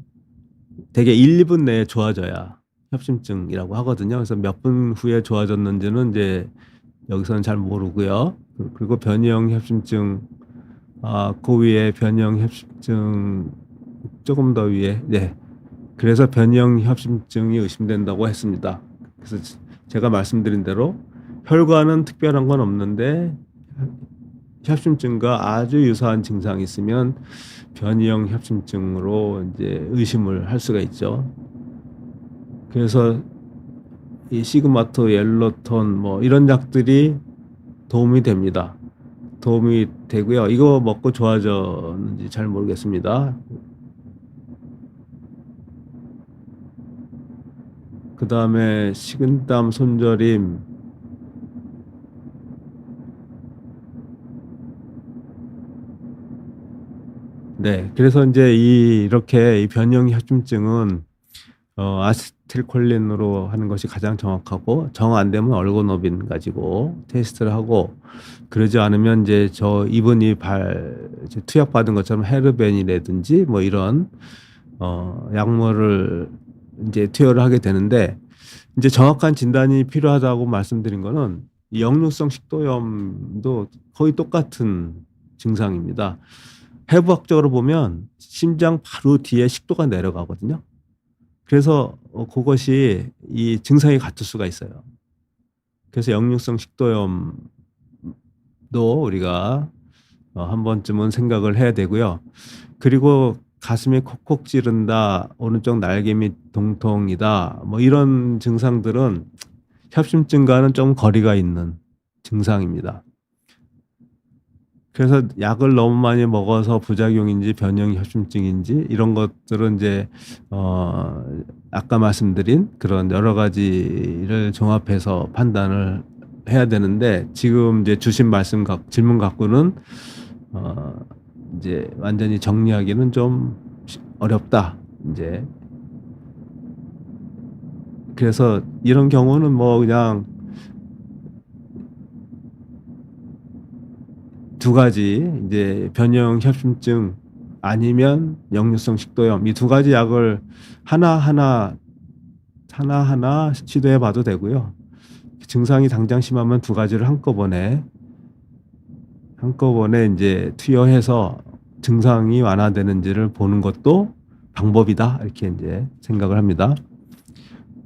되게 1, 2분 내에 좋아져야 협심증이라고 하거든요. 그래서 몇 분 후에 좋아졌는지는 이제 여기서는 잘 모르고요. 그리고 변이형 협심증, 그 위에 변이형 협심증 조금 더 위에, 네. 그래서 변이형 협심증이 의심된다고 했습니다. 그래서 제가 말씀드린 대로 혈관은 특별한 건 없는데 협심증과 아주 유사한 증상이 있으면 변이형 협심증으로 이제 의심을 할 수가 있죠. 그래서 이 시그마토, 옐로톤 뭐 이런 약들이 도움이 됩니다. 도움이 되고요. 이거 먹고 좋아졌는지 잘 모르겠습니다. 그 다음에 식은땀, 손저림, 네. 그래서 이제 이렇게 이 변형 협심증은 아세틸콜린으로 하는 것이 가장 정확하고, 정 안 되면 얼고노빈 가지고 테스트를 하고, 그러지 않으면 이제 이분이 이제 투약받은 것처럼 헤르벤이라든지 뭐 이런 약물을 이제 투여를 하게 되는데, 이제 정확한 진단이 필요하다고 말씀드린 거는 이 역류성 식도염도 거의 똑같은 증상입니다. 해부학적으로 보면 심장 바로 뒤에 식도가 내려가거든요. 그래서 그것이 이 증상이 같을 수가 있어요. 그래서 역류성 식도염도 우리가 한 번쯤은 생각을 해야 되고요. 그리고 가슴이 콕콕 찌른다, 오른쪽 날개 밑 동통이다, 뭐 이런 증상들은 협심증과는 좀 거리가 있는 증상입니다. 그래서 약을 너무 많이 먹어서 부작용인지 변형 협심증인지 이런 것들은 이제 아까 말씀드린 그런 여러 가지를 종합해서 판단을 해야 되는데, 지금 이제 주신 질문 갖고는 이제 완전히 정리하기는 좀 어렵다. 이제 그래서 이런 경우는 뭐 그냥 두 가지, 이제 변형 협심증 아니면 역류성 식도염, 이 두 가지 약을 하나하나 시도해 봐도 되고요. 증상이 당장 심하면 두 가지를 한꺼번에 이제 투여해서 증상이 완화되는지를 보는 것도 방법이다, 이렇게 이제 생각을 합니다.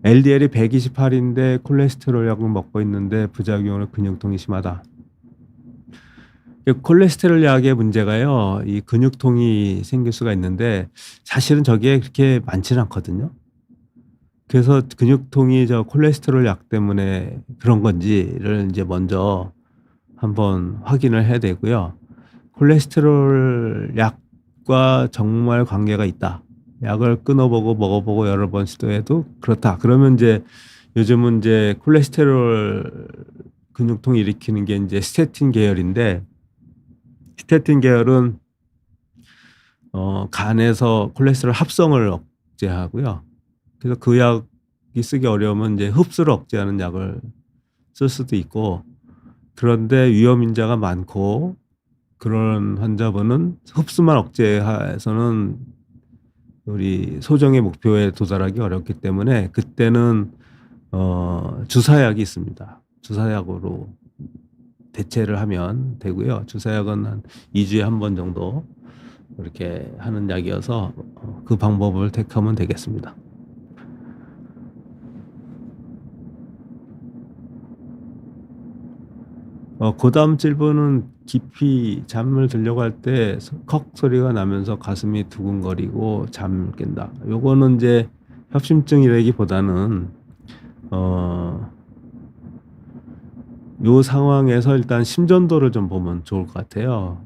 LDL이 128인데 콜레스테롤 약을 먹고 있는데 부작용으로 근육통이 심하다. 콜레스테롤 약의 문제가요, 이 근육통이 생길 수가 있는데 사실은 저게 그렇게 많지는 않거든요. 그래서 근육통이 콜레스테롤 약 때문에 그런 건지를 이제 먼저 한번 확인을 해야 되고요. 콜레스테롤 약과 정말 관계가 있다, 약을 끊어보고 먹어보고 여러 번 시도해도 그렇다. 그러면 이제 요즘은 이제 콜레스테롤 근육통 일으키는 게 이제 스테틴 계열인데, 스테틴 계열은 간에서 콜레스테롤 합성을 억제하고요. 그래서 그 약이 쓰기 어려우면 이제 흡수를 억제하는 약을 쓸 수도 있고, 그런데 위험 인자가 많고 그런 환자분은 흡수만 억제해서는 우리 소정의 목표에 도달하기 어렵기 때문에 그때는 주사약이 있습니다. 주사약으로 대체를 하면 되고요. 주사약은 한 2주에 한 번 정도 이렇게 하는 약이어서 그 방법을 택하면 되겠습니다. 고다음 질문은 깊이 잠을 들려고 할 때 컥 소리가 나면서 가슴이 두근거리고 잠을 깬다. 요거는 이제 협심증이라기보다는 요 상황에서 일단 심전도를 좀 보면 좋을 것 같아요.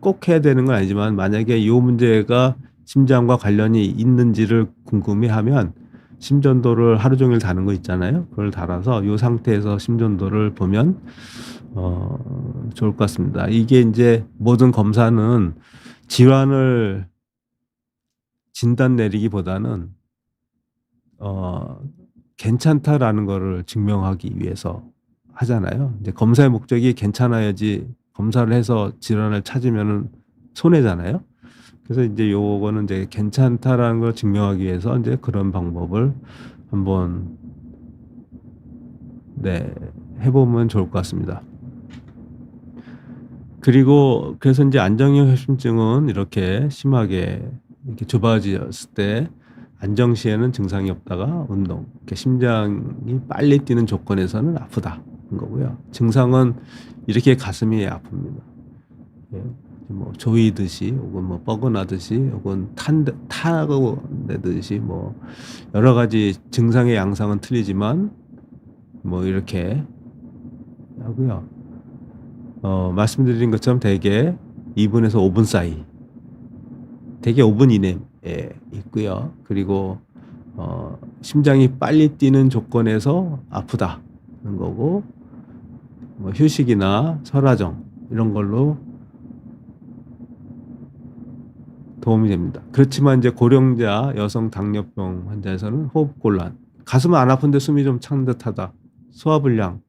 꼭 해야 되는 건 아니지만 만약에 이 문제가 심장과 관련이 있는지를 궁금해하면 심전도를 하루 종일 다는 거 있잖아요. 그걸 달아서 이 상태에서 심전도를 보면 좋을 것 같습니다. 이게 이제 모든 검사는 질환을 진단 내리기보다는 괜찮다라는 거를 증명하기 위해서 하잖아요. 이제 검사의 목적이 괜찮아야지 검사를 해서 질환을 찾으면은 손해잖아요. 그래서 이제 요거는 이제 괜찮다라는 걸 증명하기 위해서 이제 그런 방법을 한번 해보면 좋을 것 같습니다. 그리고 그래서 이제 안정형 협심증은 이렇게 심하게 이렇게 좁아졌을 때 안정 시에는 증상이 없다가 운동, 이렇게 심장이 빨리 뛰는 조건에서는 아프다는 거고요. 증상은 이렇게 가슴이 아픕니다. 예, 뭐 조이듯이, 혹은 뭐 뻐근하듯이, 혹은 타고 내듯이, 뭐 여러 가지 증상의 양상은 틀리지만 뭐 이렇게 하고요. 말씀드린 것처럼 대개 2분에서 5분 사이, 대개 5분 이내에 있고요. 그리고 심장이 빨리 뛰는 조건에서 아프다는 거고, 뭐 휴식이나 설화정 이런 걸로 도움이 됩니다. 그렇지만 이제 고령자 여성 당뇨병 환자에서는 호흡곤란, 가슴은 안 아픈데 숨이 좀 찬 듯하다, 소화불량,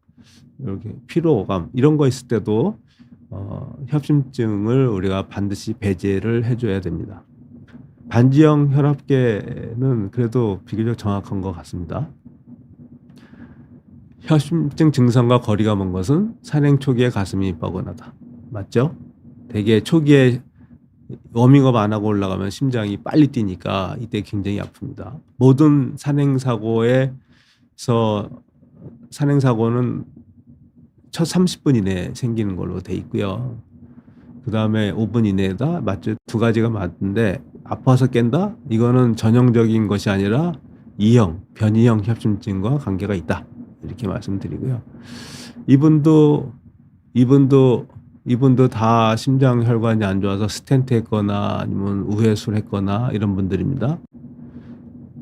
이렇게 피로감 이런 거 있을 때도 협심증을 우리가 반드시 배제를 해줘야 됩니다. 반지형 혈압계는 그래도 비교적 정확한 것 같습니다. 협심증 증상과 거리가 먼 것은 산행 초기에 가슴이 뻐근하다. 맞죠? 되게 초기에 워밍업 안 하고 올라가면 심장이 빨리 뛰니까 이때 굉장히 아픕니다. 모든 산행사고는 첫 30분 이내에 생기는 걸로 돼 있고요. 그 다음에 5분 이내에다 맞죠? 두 가지가 맞는데, 아파서 깬다? 이거는 전형적인 것이 아니라 변이형 협심증과 관계가 있다. 이렇게 말씀드리고요. 이분도 다 심장 혈관이 안 좋아서 스텐트 했거나 아니면 우회수를 했거나 이런 분들입니다.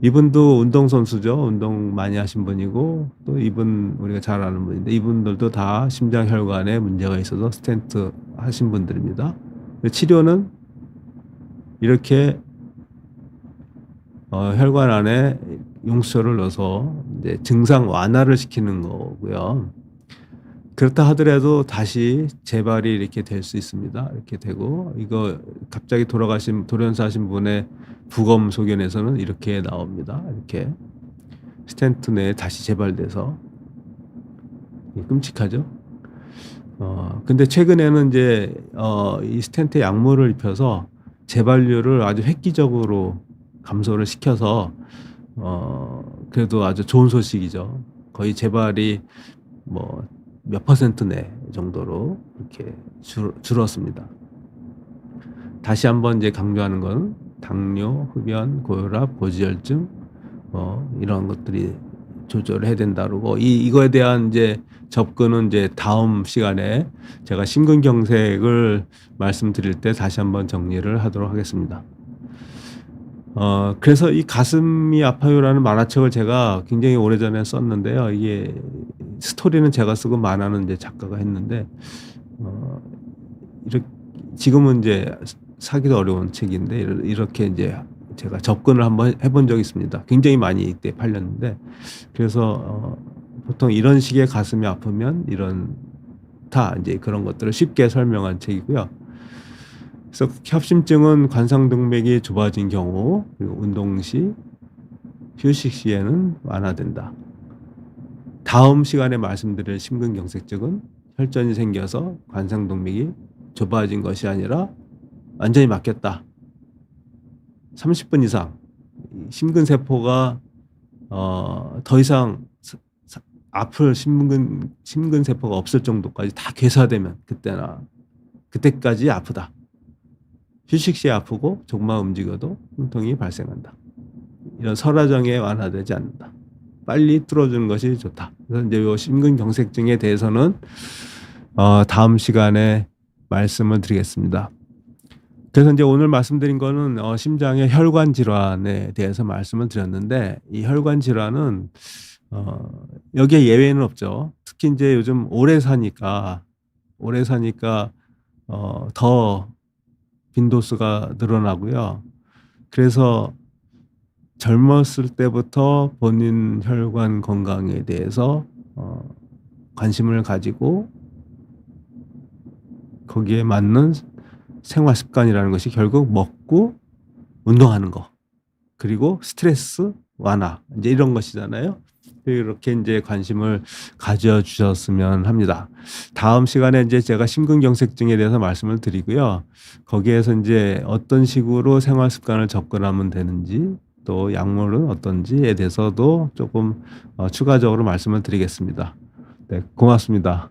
이분도 운동선수죠. 운동 많이 하신 분이고, 또 이분 우리가 잘 아는 분인데, 이분들도 다 심장 혈관에 문제가 있어서 스텐트 하신 분들입니다. 치료는 이렇게 혈관 안에 용수철을 넣어서 이제 증상 완화를 시키는 거고요. 그렇다 하더라도 다시 재발이 이렇게 될 수 있습니다. 이렇게 되고, 이거 갑자기 돌연사하신 분의 부검 소견에서는 이렇게 나옵니다. 이렇게 스텐트 내에 다시 재발돼서 끔찍하죠. 근데 최근에는 이제 이 스텐트에 약물을 입혀서 재발률을 아주 획기적으로 감소를 시켜서 그래도 아주 좋은 소식이죠. 거의 재발이 뭐 몇 퍼센트 내 정도로 이렇게 줄었습니다. 다시 한번 이제 강조하는 건 당뇨, 흡연, 고혈압, 고지혈증 이런 것들이 조절을 해야 된다고, 이거에 대한 이제 접근은 이제 다음 시간에 제가 심근경색을 말씀드릴 때 다시 한번 정리를 하도록 하겠습니다. 그래서 이 가슴이 아파요라는 만화책을 제가 굉장히 오래전에 썼는데요. 이게 스토리는 제가 쓰고 만화는 이제 작가가 했는데 이렇게 지금은 이제 사기도 어려운 책인데 이렇게 이제 제가 접근을 한번 해본 적이 있습니다. 굉장히 많이 이때 팔렸는데 그래서 보통 이런 식의 가슴이 아프면 이런 다 이제 그런 것들을 쉽게 설명한 책이고요. 그래서 협심증은 관상동맥이 좁아진 경우 그리고 운동 시, 휴식 시에는 완화된다. 다음 시간에 말씀드릴 심근경색증은 혈전이 생겨서 관상동맥이 좁아진 것이 아니라 완전히 막혔다. 30분 이상 심근세포가 더 이상 아플 심근세포가 없을 정도까지 다 괴사되면 그때까지 아프다. 휴식 시에 아프고 조금만 움직여도 통통이 발생한다. 이런 설화정에 완화되지 않는다. 빨리 뚫어주는 것이 좋다. 그래서 이제 이 심근경색증에 대해서는 다음 시간에 말씀을 드리겠습니다. 그래서 이제 오늘 말씀드린 거는 심장의 혈관 질환에 대해서 말씀을 드렸는데 이 혈관 질환은 여기에 예외는 없죠. 특히 이제 요즘 오래 사니까 더 빈도수가 늘어나고요. 그래서 젊었을 때부터 본인 혈관 건강에 대해서 관심을 가지고 거기에 맞는 생활 습관이라는 것이 결국 먹고 운동하는 거 그리고 스트레스 완화 이제 이런 것이잖아요. 이렇게 이제 관심을 가져주셨으면 합니다. 다음 시간에 이제 제가 심근경색증에 대해서 말씀을 드리고요. 거기에서 이제 어떤 식으로 생활 습관을 접근하면 되는지 또 약물은 어떤지에 대해서도 조금 추가적으로 말씀을 드리겠습니다. 네, 고맙습니다.